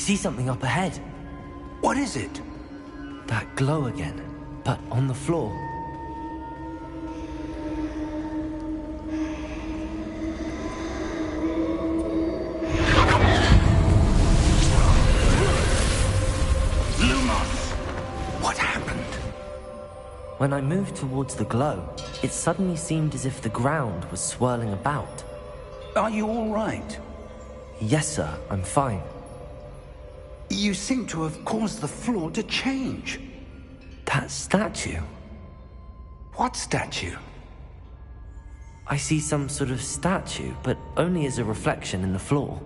see something up ahead. What is it? That glow again, but on the floor. Lumos! What happened? When I moved towards the glow, it suddenly seemed as if the ground was swirling about. Are you all right? Yes, sir, I'm fine. You seem to have caused the floor to change. That statue? What statue? I see some sort of statue, but only as a reflection in the floor.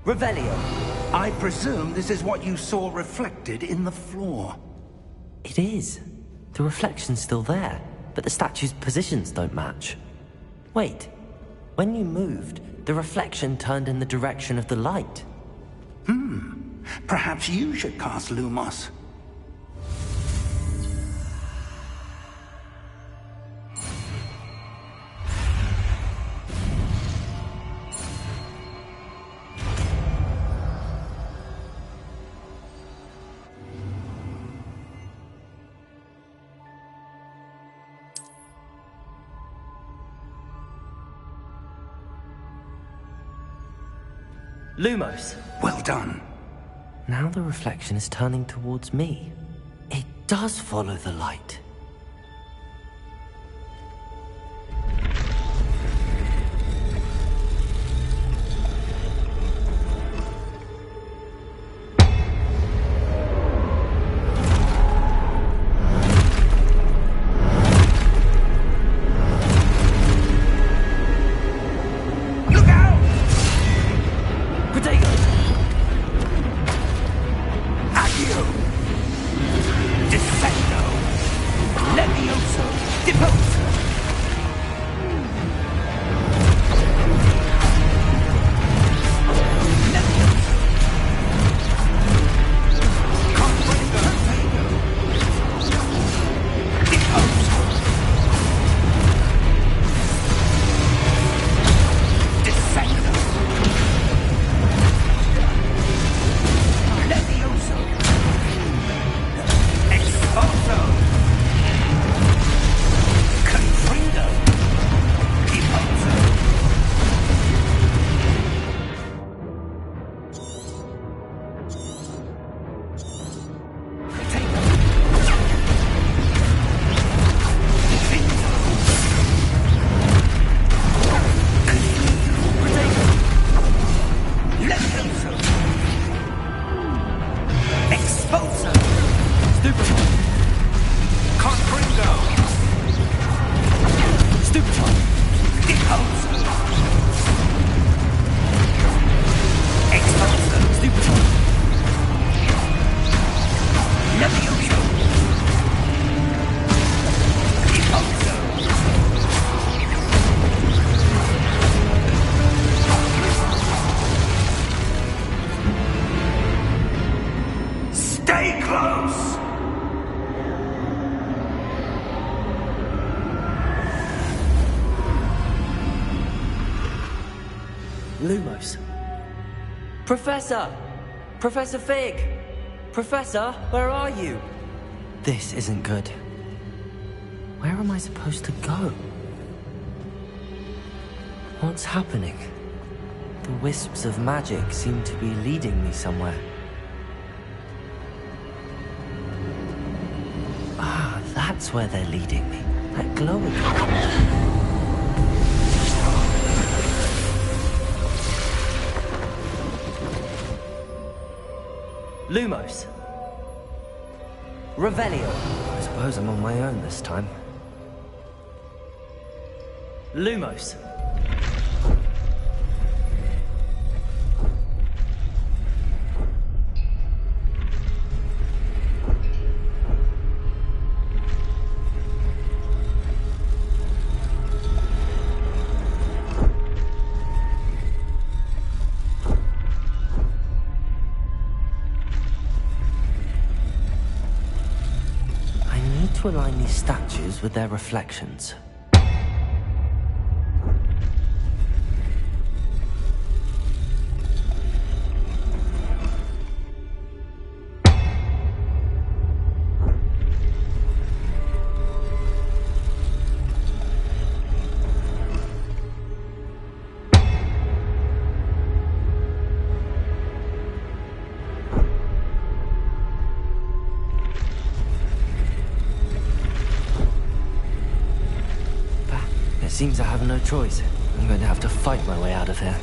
Revelio. I presume this is what you saw reflected in the floor. It is. The reflection's still there, but the statue's positions don't match. Wait. When you moved, the reflection turned in the direction of the light. Perhaps you should cast Lumos. Lumos. Well done. Now the reflection is turning towards me. It does follow the light. Lumos. Professor! Professor Fig! Professor, where are you? This isn't good. Where am I supposed to go? What's happening? The wisps of magic seem to be leading me somewhere. Ah, that's where they're leading me. That glowing. Lumos. Revelio. I suppose I'm on my own this time. Lumos. To align these statues with their reflections. seems I have no choice. I'm going to have to fight my way out of here.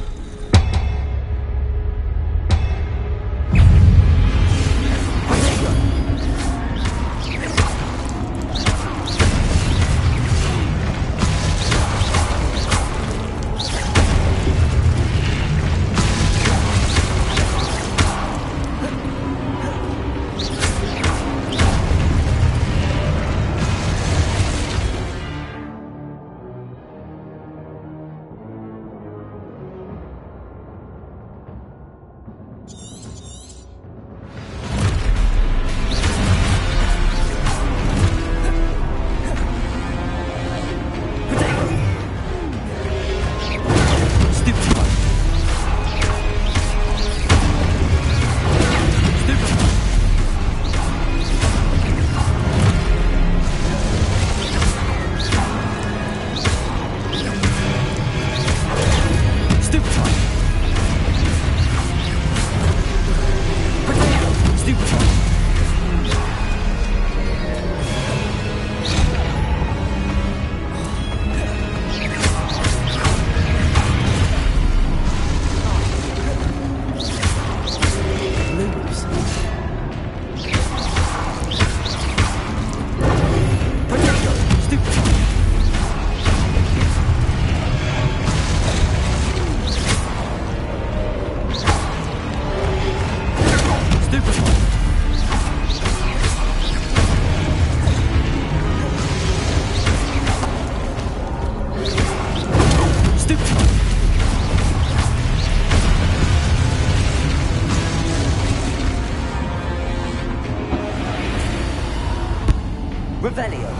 Revelio.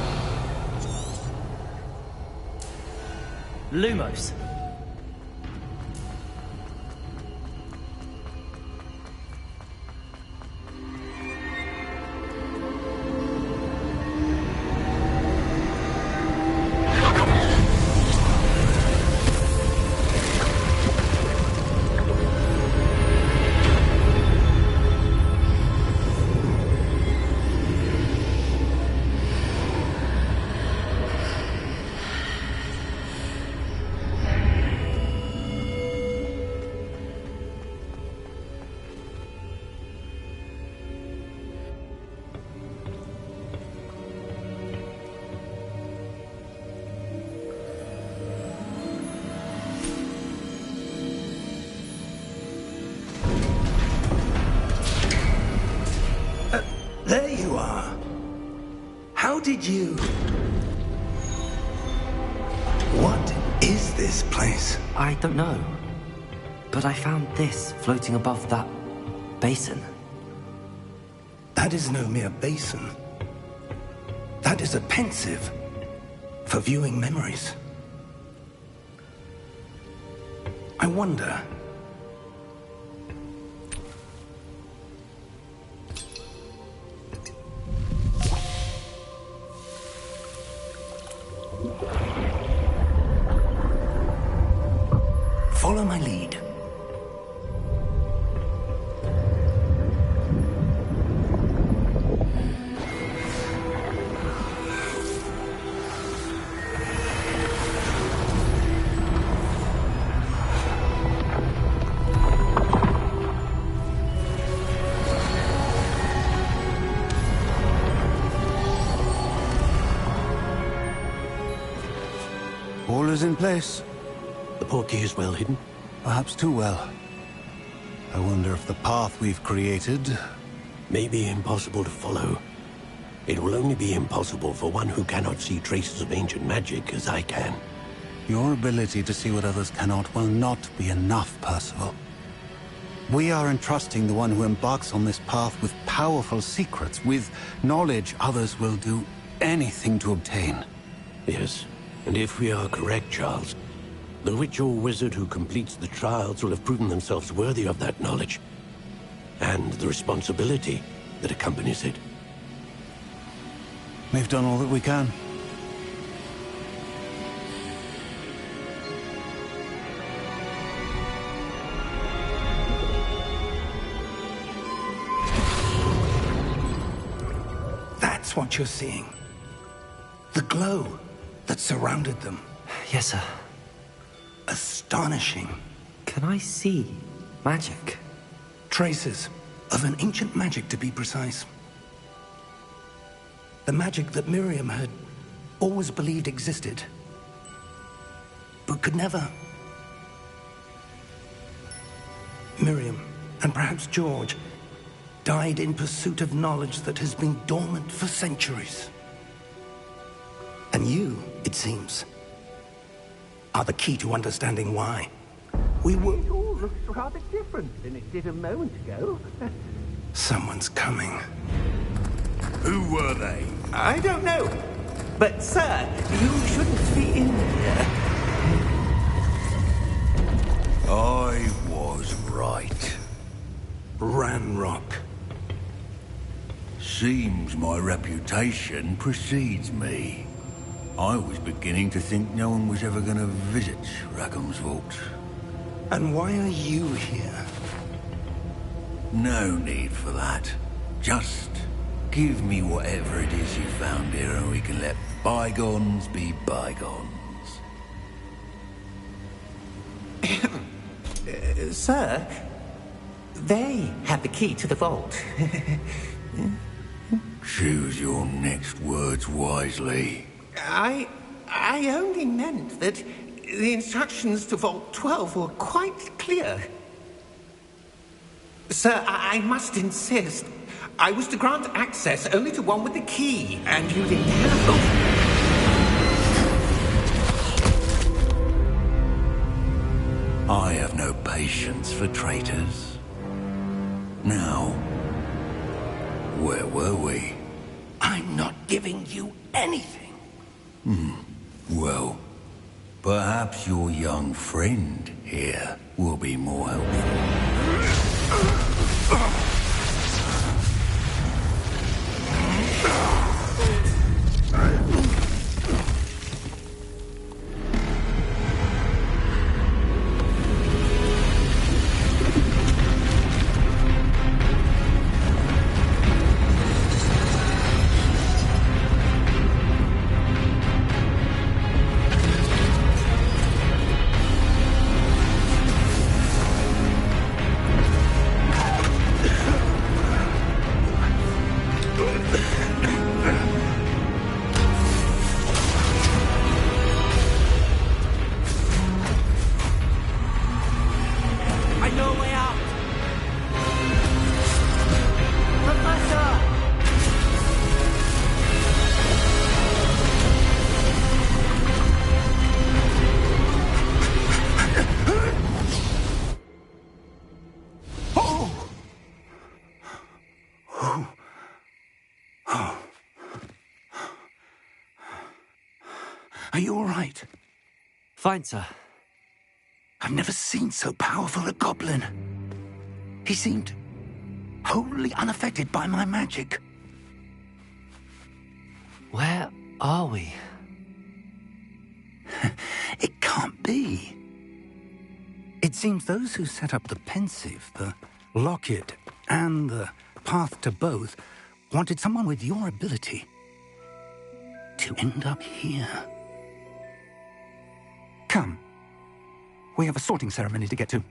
Lumos. There you are. How did you... What is this place? I don't know. But I found this floating above that basin. That is no mere basin. That is a pensive for viewing memories. I wonder... Follow my lead. All is in place. The portkey is well hidden? Perhaps too well. I wonder if the path we've created... May be impossible to follow. It will only be impossible for one who cannot see traces of ancient magic as I can. Your ability to see what others cannot will not be enough, Percival. We are entrusting the one who embarks on this path with powerful secrets, with knowledge others will do anything to obtain. Yes, and if we are correct, Charles, the witch or wizard who completes the trials will have proven themselves worthy of that knowledge, and the responsibility that accompanies it. We've done all that we can. That's what you're seeing. The glow that surrounded them. Yes, sir. Astonishing. Can I see magic? Traces of an ancient magic, to be precise. The magic that Miriam had always believed existed, but could never. Miriam, and perhaps George, died in pursuit of knowledge that has been dormant for centuries. And you, it seems, are the key to understanding why. We were... It all looks rather different than it did a moment ago. Someone's coming. Who were they? I don't know. But, sir, you shouldn't be in here. I was right. Ranrock. Seems my reputation precedes me. I was beginning to think no one was ever going to visit Rackham's vault. And why are you here? No need for that. Just give me whatever it is you found here and we can let bygones be bygones. Sir, they have the key to the vault. Choose your next words wisely. I only meant that the instructions to Vault 12 were quite clear. Sir, I must insist. I was to grant access only to one with the key, and you didn't have I have no patience for traitors. Now, where were we? I'm not giving you anything. Well, perhaps your young friend here will be more helpful. I know a way out! Professor! Are you all right? Fine, sir. I've never seen so powerful a goblin. He seemed wholly unaffected by my magic. Where are we? It can't be. It seems those who set up the pensive, the locket, and the path to both wanted someone with your ability to end up here. Come. We have a sorting ceremony to get to.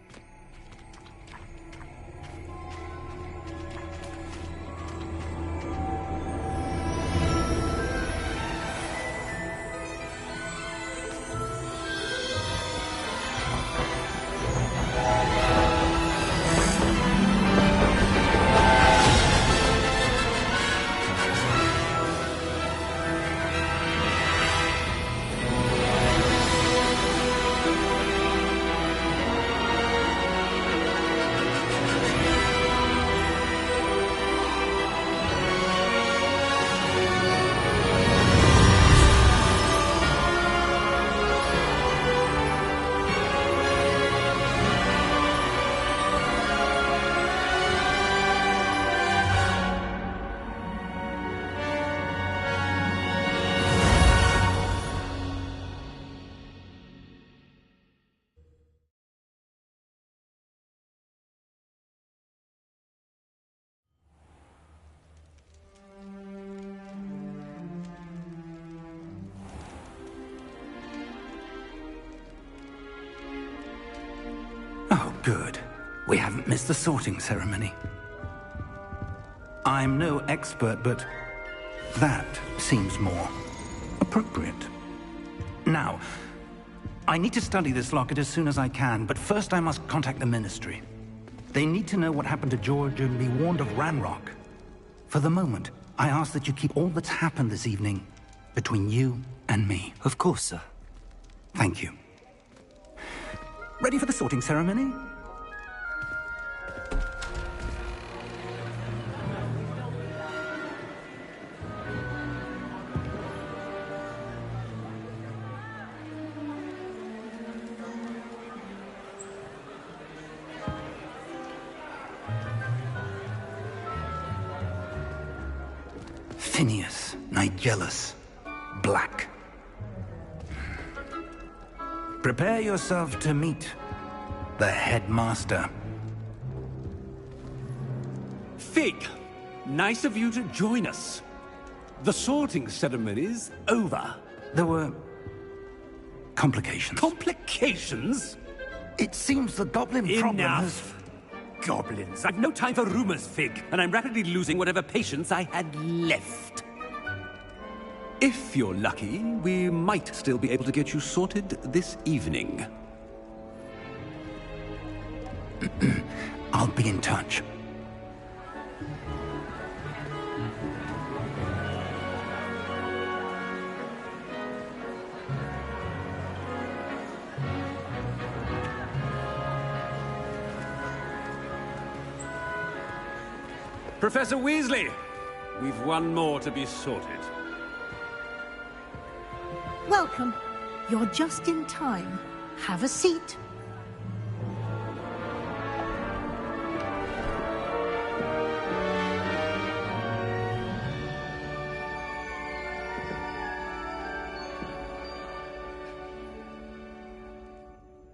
Good. We haven't missed the sorting ceremony. I'm no expert, but that seems more appropriate. Now, I need to study this locket as soon as I can, but first I must contact the Ministry. They need to know what happened to George and be warned of Ranrock. For the moment, I ask that you keep all that's happened this evening between you and me. Of course, sir. Thank you. Ready for the sorting ceremony? Phineas, Nigellus, Black. Prepare yourself to meet the headmaster. Fig, nice of you to join us. The sorting ceremony's over. There were complications. Complications? It seems the goblin problem has... Enough! Goblins. I've no time for rumors, Fig, and I'm rapidly losing whatever patience I had left. If you're lucky, we might still be able to get you sorted this evening. I'll be in touch. Professor Weasley, we've one more to be sorted. Welcome. You're just in time. Have a seat.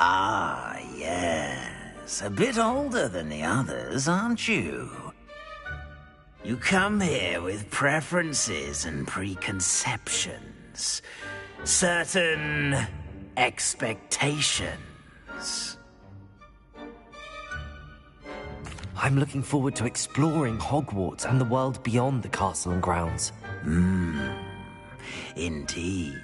Ah, yes. A bit older than the others, aren't you? You come here with preferences and preconceptions. Certain expectations. I'm looking forward to exploring Hogwarts and the world beyond the castle and grounds. Indeed.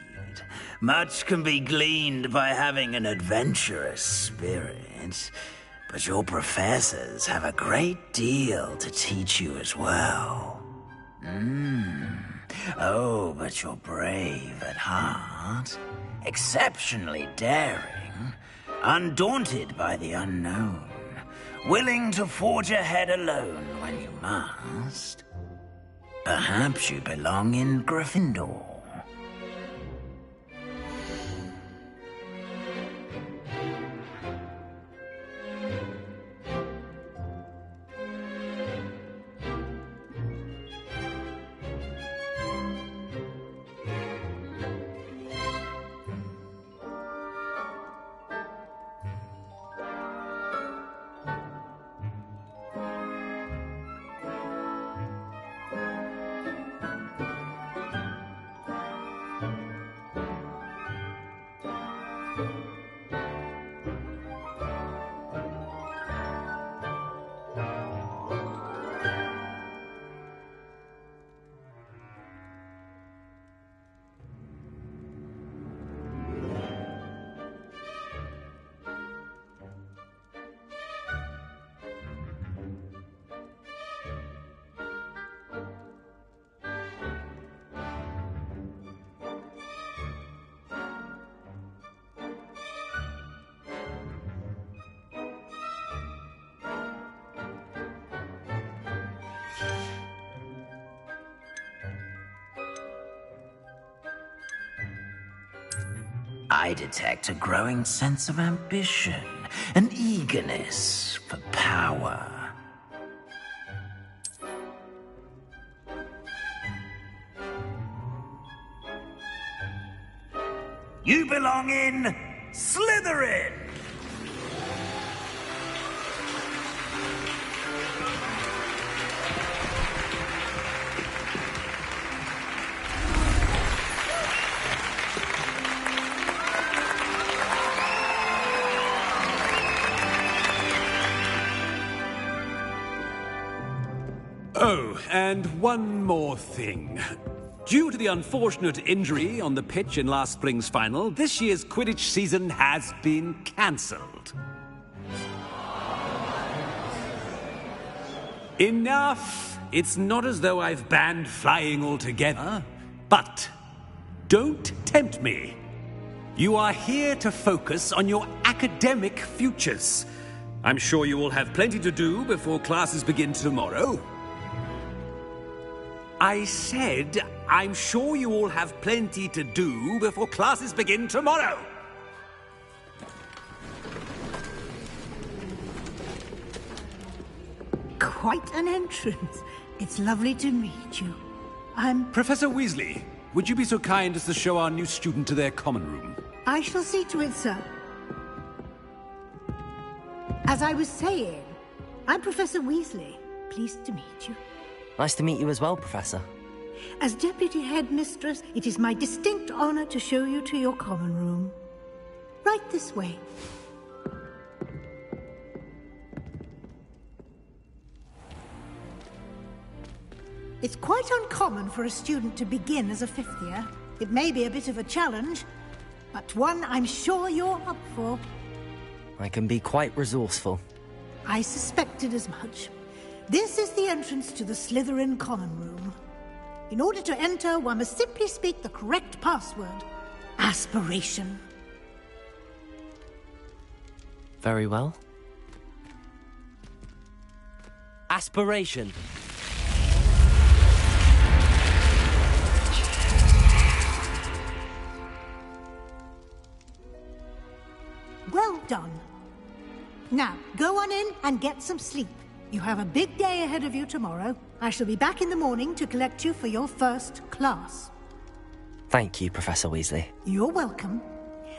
Much can be gleaned by having an adventurous spirit, but your professors have a great deal to teach you as well. Oh, but you're brave at heart, exceptionally daring, undaunted by the unknown, willing to forge ahead alone when you must. Perhaps you belong in Gryffindor. I detect a growing sense of ambition, an eagerness for power. You belong in Slytherin! and one more thing. Due to the unfortunate injury on the pitch in last spring's final, this year's Quidditch season has been cancelled. Enough! It's not as though I've banned flying altogether, but don't tempt me. You are here to focus on your academic futures. I'm sure you will have plenty to do before classes begin tomorrow. I said, I'm sure you all have plenty to do before classes begin tomorrow. Quite an entrance. It's lovely to meet you. I'm... Professor Weasley, would you be so kind as to show our new student to their common room? I shall see to it, sir. As I was saying, I'm Professor Weasley. Pleased to meet you. Nice to meet you as well, Professor. As Deputy Headmistress, it is my distinct honor to show you to your common room. Right this way. It's quite uncommon for a student to begin as a fifth year. It may be a bit of a challenge, but one I'm sure you're up for. I can be quite resourceful. I suspected as much. This is the entrance to the Slytherin common room. In order to enter, one must simply speak the correct password. Aspiration. Very well. Aspiration. Well done. Now, go on in and get some sleep. You have a big day ahead of you tomorrow. I shall be back in the morning to collect you for your first class. Thank you, Professor Weasley. You're welcome.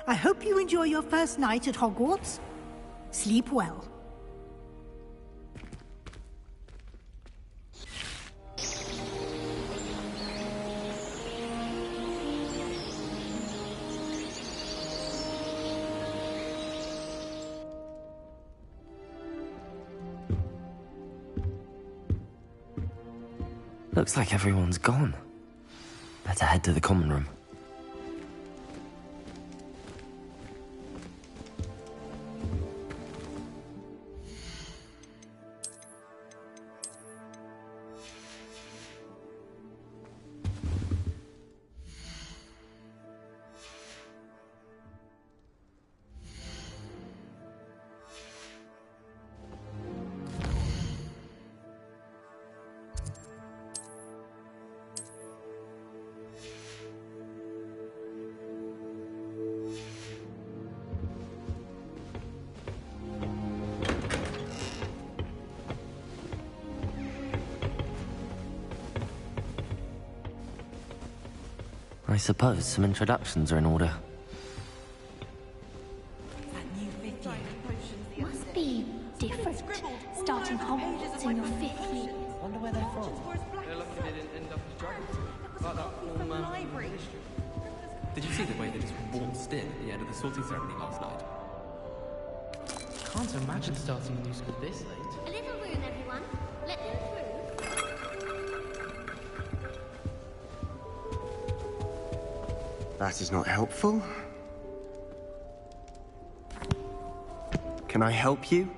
I hope you enjoy your first night at Hogwarts. Sleep well. Looks like everyone's gone. Better head to the common room. I suppose some introductions are in order. Must be different, starting Hogwarts in your 5th year. Wonder where they're from. They're lucky they didn't end up as dragons. Like that former library. Did you see the way they just waltzed in at the end of the sorting ceremony last night? Can't imagine starting a new school this late. A little room, everyone. Let them through. That is not helpful. Can I help you?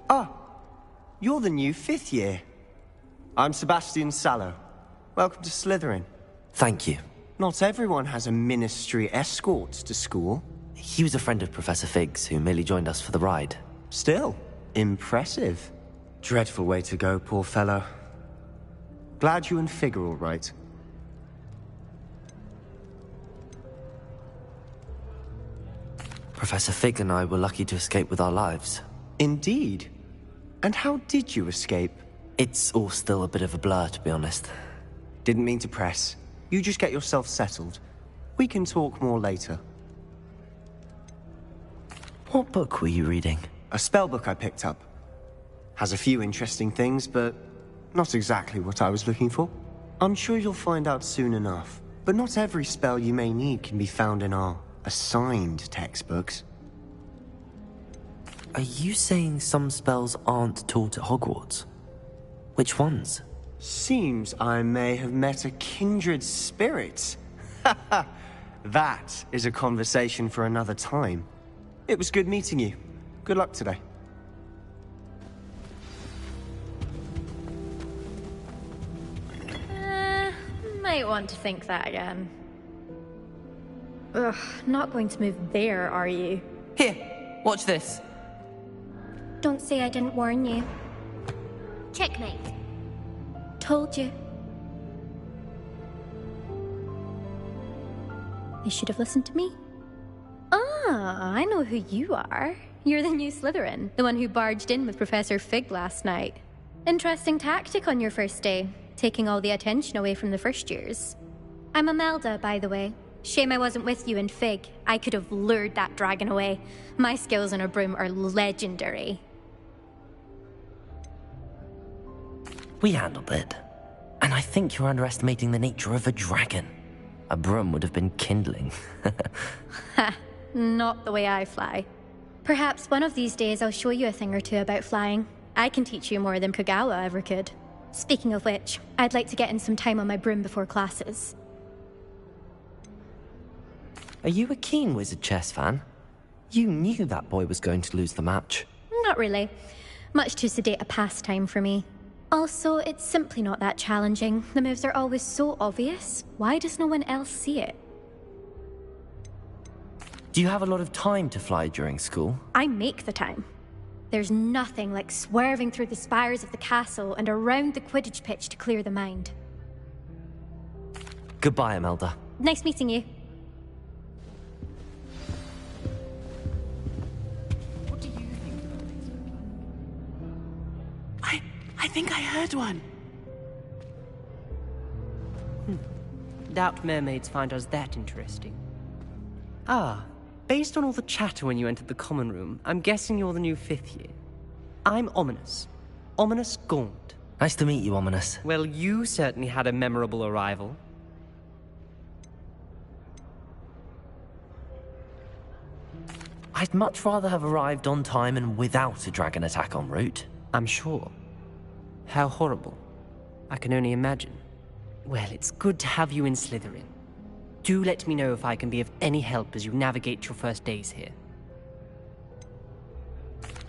Ah, you're the new 5th year. I'm Sebastian Sallow. Welcome to Slytherin. Thank you. Not everyone has a ministry escort to school. He was a friend of Professor Fig's, who merely joined us for the ride. Still, impressive. Dreadful way to go, poor fellow. Glad you and Fig are all right. Professor Fig and I were lucky to escape with our lives. Indeed. And how did you escape? It's all still a bit of a blur, to be honest. Didn't mean to press. You just get yourself settled. We can talk more later. What book were you reading? A spell book I picked up. Has a few interesting things, but not exactly what I was looking for. I'm sure you'll find out soon enough. But not every spell you may need can be found in our assigned textbooks. Are you saying some spells aren't taught at Hogwarts? Which ones? Seems I may have met a kindred spirit. That is a conversation for another time. It was good meeting you. Good luck today. Might want to think that again. Ugh, not going to move there, are you? Here, watch this. Don't say I didn't warn you. Checkmate. Told you. You should have listened to me. Ah, I know who you are. You're the new Slytherin, the one who barged in with Professor Fig last night. Interesting tactic on your first day, taking all the attention away from the first years. I'm Imelda, by the way. Shame I wasn't with you in Fig. I could have lured that dragon away. My skills on a broom are legendary. We handled it. And I think you're underestimating the nature of a dragon. A broom would have been kindling. Ha, not the way I fly. Perhaps one of these days I'll show you a thing or two about flying. I can teach you more than Kogawa ever could. Speaking of which, I'd like to get in some time on my broom before classes. Are you a keen Wizard Chess fan? You knew that boy was going to lose the match. Not really. Much too sedate a pastime for me. Also, it's simply not that challenging. The moves are always so obvious. Why does no one else see it? Do you have a lot of time to fly during school? I make the time. There's nothing like swerving through the spires of the castle and around the Quidditch pitch to clear the mind. Goodbye, Imelda. Nice meeting you. What do you think about things? I think I heard one. Doubt mermaids find us that interesting. Ah, based on all the chatter when you entered the common room, I'm guessing you're the new 5th year. I'm Ominous. Ominous Gaunt. Nice to meet you, Ominous. Well, you certainly had a memorable arrival. I'd much rather have arrived on time and without a dragon attack en route. I'm sure. How horrible. I can only imagine. Well, it's good to have you in Slytherin. Do let me know if I can be of any help as you navigate your first days here.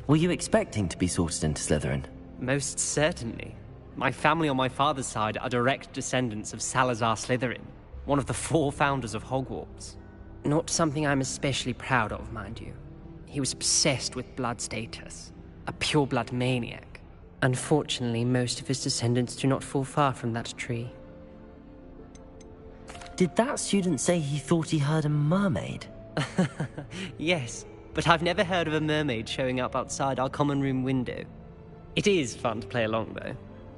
Were you expecting to be sorted into Slytherin? Most certainly. My family on my father's side are direct descendants of Salazar Slytherin, one of the 4 founders of Hogwarts. Not something I'm especially proud of, mind you. He was obsessed with blood status, a pure-blood maniac. Unfortunately, most of his descendants do not fall far from that tree. Did that student say he thought he heard a mermaid? Yes, but I've never heard of a mermaid showing up outside our common room window. It is fun to play along, though.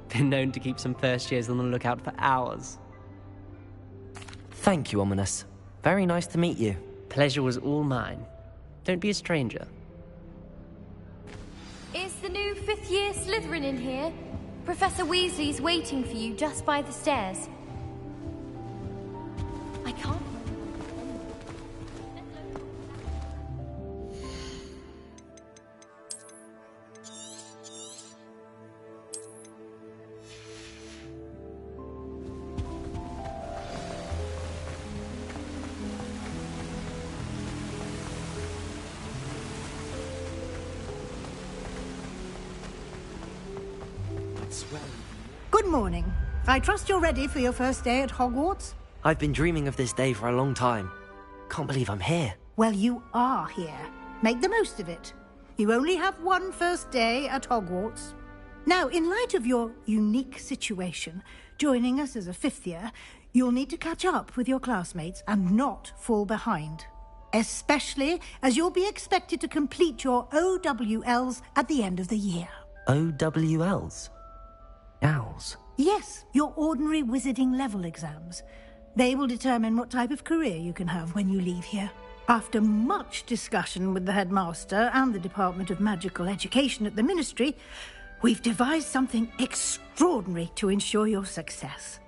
Been known to keep some first years on the lookout for hours. Thank you, Ominous. Very nice to meet you. Pleasure was all mine. Don't be a stranger. Is the new 5th year Slytherin in here? Professor Weasley's waiting for you just by the stairs. I can't. Good morning. I trust you're ready for your first day at Hogwarts? I've been dreaming of this day for a long time. Can't believe I'm here. Well, you are here. Make the most of it. You only have one first day at Hogwarts. Now, in light of your unique situation, joining us as a 5th year, you'll need to catch up with your classmates and not fall behind. Especially as you'll be expected to complete your OWLs at the end of the year. OWLs? Owls? Yes, your ordinary wizarding level exams. They will determine what type of career you can have when you leave here. After much discussion with the headmaster and the Department of Magical Education at the Ministry, we've devised something extraordinary to ensure your success.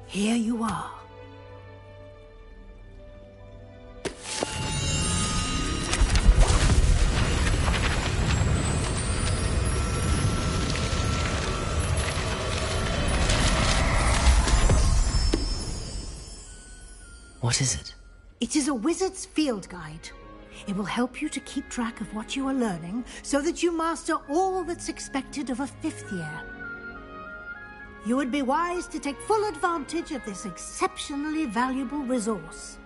Here you are. What is it? It is a wizard's field guide. It will help you to keep track of what you are learning so that you master all that's expected of a 5th year. You would be wise to take full advantage of this exceptionally valuable resource.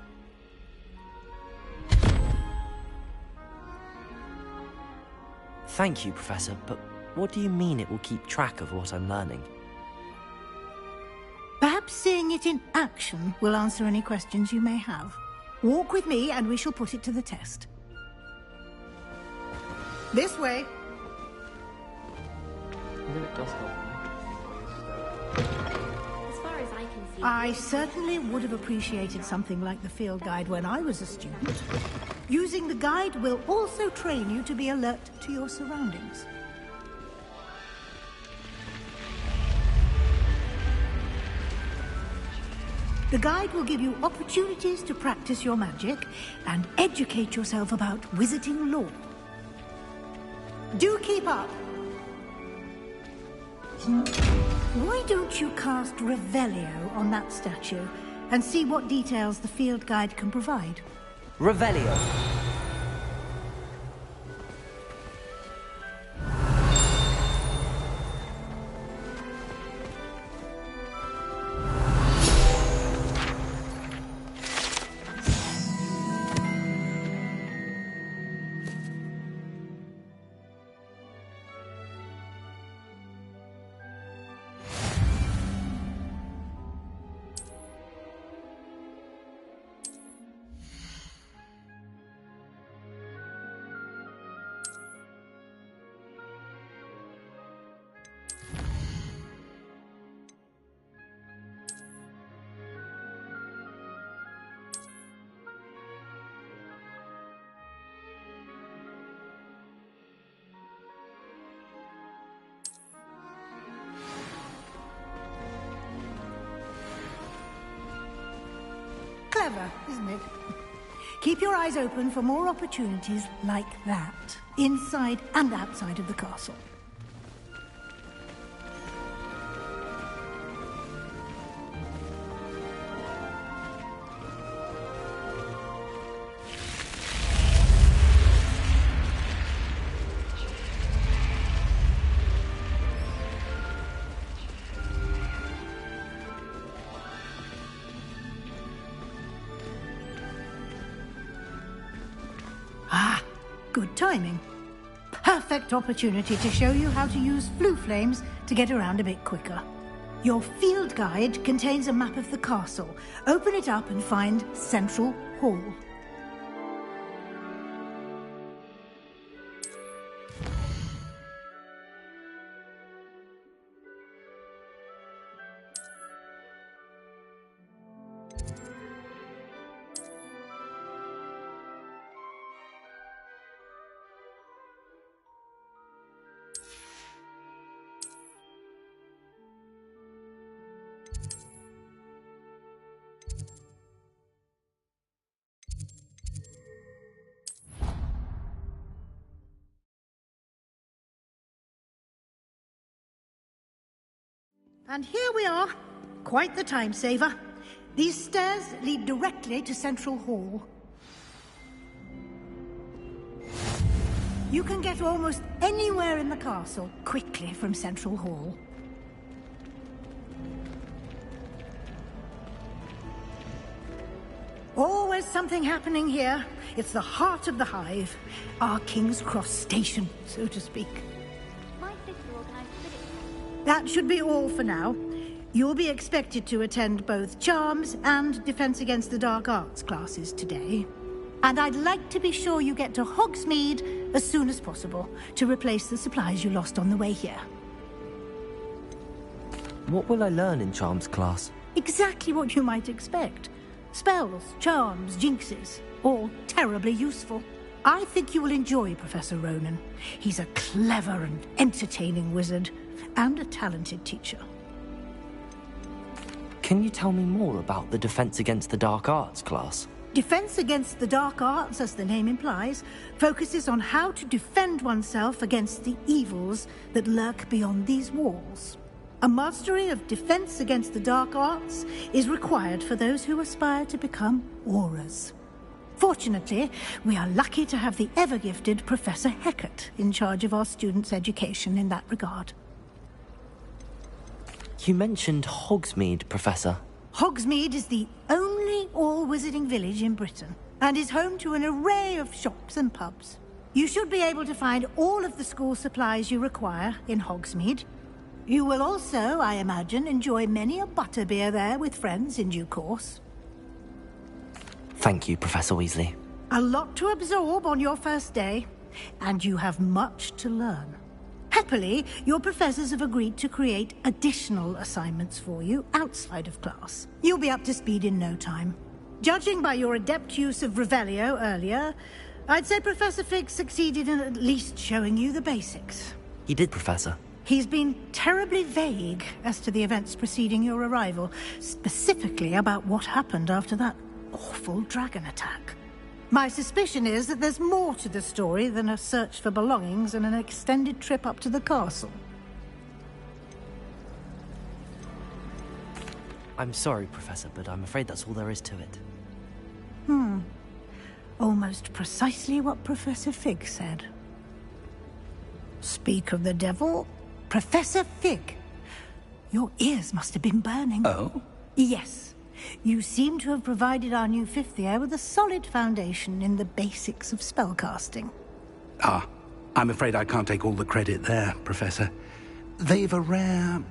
Thank you, Professor, but what do you mean it will keep track of what I'm learning? Perhaps seeing it in action will answer any questions you may have. Walk with me and we shall put it to the test. This way. As far as I can see... I certainly would have appreciated something like the field guide when I was a student. Using the guide will also train you to be alert to your surroundings. The guide will give you opportunities to practice your magic and educate yourself about wizarding lore. Do keep up! Why don't you cast Revelio on that statue and see what details the field guide can provide? Revelio. Clever, isn't it? Keep your eyes open for more opportunities like that, inside and outside of the castle. Good timing. Perfect opportunity to show you how to use flue flames to get around a bit quicker. Your field guide contains a map of the castle. Open it up and find Central Hall. And here we are. Quite the time saver. These stairs lead directly to Central Hall. You can get almost anywhere in the castle quickly from Central Hall. Always something happening here. It's the heart of the hive. Our King's Cross station, so to speak. That should be all for now. You'll be expected to attend both Charms and Defense Against the Dark Arts classes today. And I'd like to be sure you get to Hogsmeade as soon as possible to replace the supplies you lost on the way here. What will I learn in Charms class? Exactly what you might expect. Spells, charms, jinxes, all terribly useful. I think you will enjoy Professor Ronan. He's a clever and entertaining wizard, and a talented teacher. Can you tell me more about the Defense Against the Dark Arts class? Defense Against the Dark Arts, as the name implies, focuses on how to defend oneself against the evils that lurk beyond these walls. A mastery of defense against the dark arts is required for those who aspire to become Aurors. Fortunately, we are lucky to have the ever-gifted Professor Hecat in charge of our students' education in that regard. You mentioned Hogsmeade, Professor. Hogsmeade is the only all-wizarding village in Britain, and is home to an array of shops and pubs. You should be able to find all of the school supplies you require in Hogsmeade. You will also, I imagine, enjoy many a butterbeer there with friends in due course. Thank you, Professor Weasley. A lot to absorb on your first day, and you have much to learn. Happily, your professors have agreed to create additional assignments for you outside of class. You'll be up to speed in no time. Judging by your adept use of Revelio earlier, I'd say Professor Fig succeeded in at least showing you the basics. He did, Professor. He's been terribly vague as to the events preceding your arrival, specifically about what happened after that awful dragon attack. My suspicion is that there's more to the story than a search for belongings and an extended trip up to the castle. I'm sorry, Professor, but I'm afraid that's all there is to it. Almost precisely what Professor Fig said. Speak of the devil, Professor Fig. Your ears must have been burning. Oh? Yes. You seem to have provided our new fifth year with a solid foundation in the basics of spellcasting. Ah, I'm afraid I can't take all the credit there, Professor. They've a rare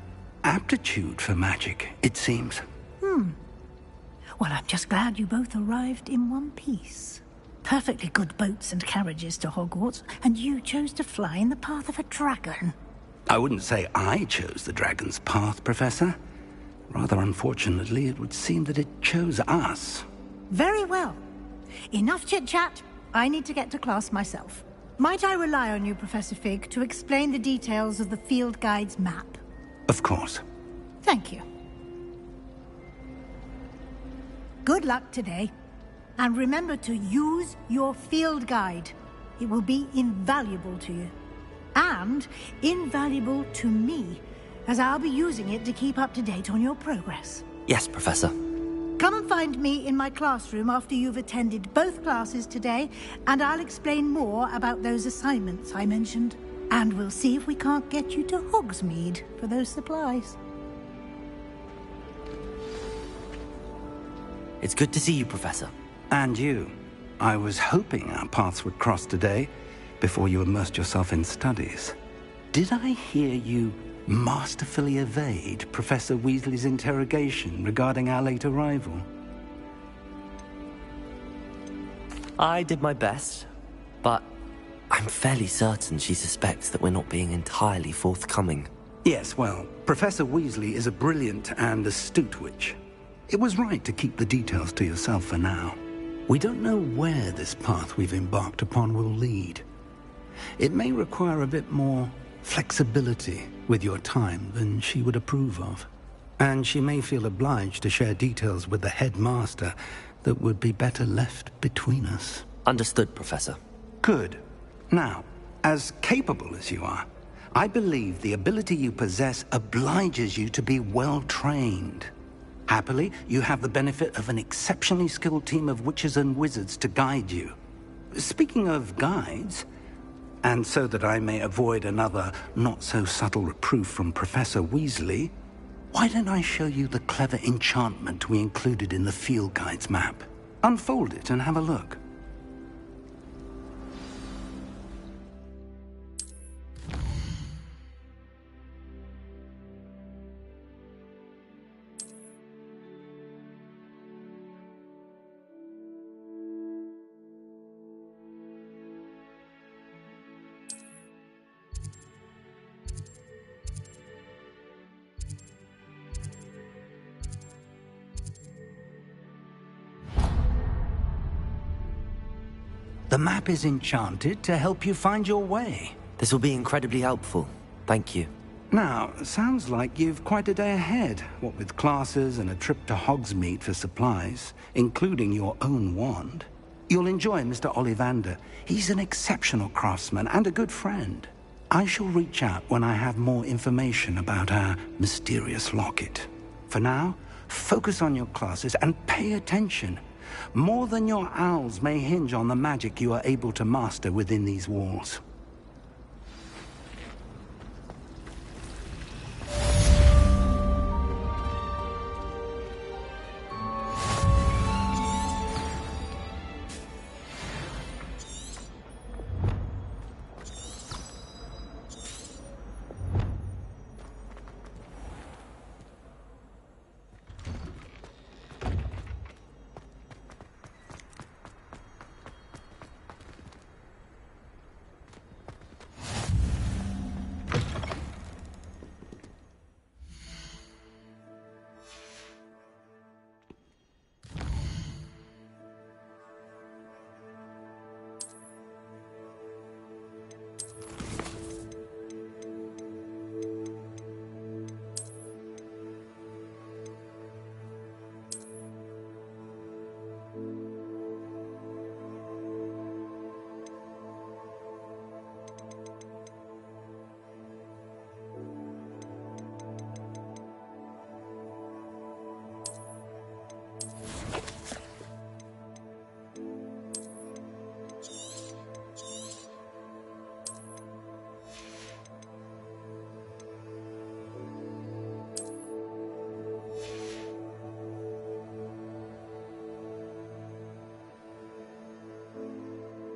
aptitude for magic, it seems. Well, I'm just glad you both arrived in one piece. Perfectly good boats and carriages to Hogwarts, and you chose to fly in the path of a dragon. I wouldn't say I chose the dragon's path, Professor. Rather unfortunately, it would seem that it chose us. Very well. Enough chit-chat. I need to get to class myself. Might I rely on you, Professor Fig, to explain the details of the field guide's map? Of course. Thank you. Good luck today. And remember to use your field guide. It will be invaluable to you. And invaluable to me, as I'll be using it to keep up to date on your progress. Yes, Professor. Come and find me in my classroom after you've attended both classes today, and I'll explain more about those assignments I mentioned. And we'll see if we can't get you to Hogsmeade for those supplies. It's good to see you, Professor. And you. I was hoping our paths would cross today, before you immersed yourself in studies. Did I hear you masterfully evade Professor Weasley's interrogation regarding our late arrival? I did my best, but I'm fairly certain she suspects that we're not being entirely forthcoming. Yes, well, Professor Weasley is a brilliant and astute witch. It was right to keep the details to yourself for now. We don't know where this path we've embarked upon will lead. It may require a bit more flexibility with your time than she would approve of. And she may feel obliged to share details with the headmaster that would be better left between us. Understood, Professor. Good. Now, as capable as you are, I believe the ability you possess obliges you to be well trained. Happily, you have the benefit of an exceptionally skilled team of witches and wizards to guide you. Speaking of guides, and so that I may avoid another not-so-subtle reproof from Professor Weasley, why don't I show you the clever enchantment we included in the field guide's map? Unfold it and have a look. The map is enchanted to help you find your way. This will be incredibly helpful. Thank you. Now, sounds like you've quite a day ahead, what with classes and a trip to Hogsmeade for supplies, including your own wand. You'll enjoy Mr. Ollivander. He's an exceptional craftsman and a good friend. I shall reach out when I have more information about our mysterious locket. For now, focus on your classes and pay attention. More than your owls may hinge on the magic you are able to master within these walls.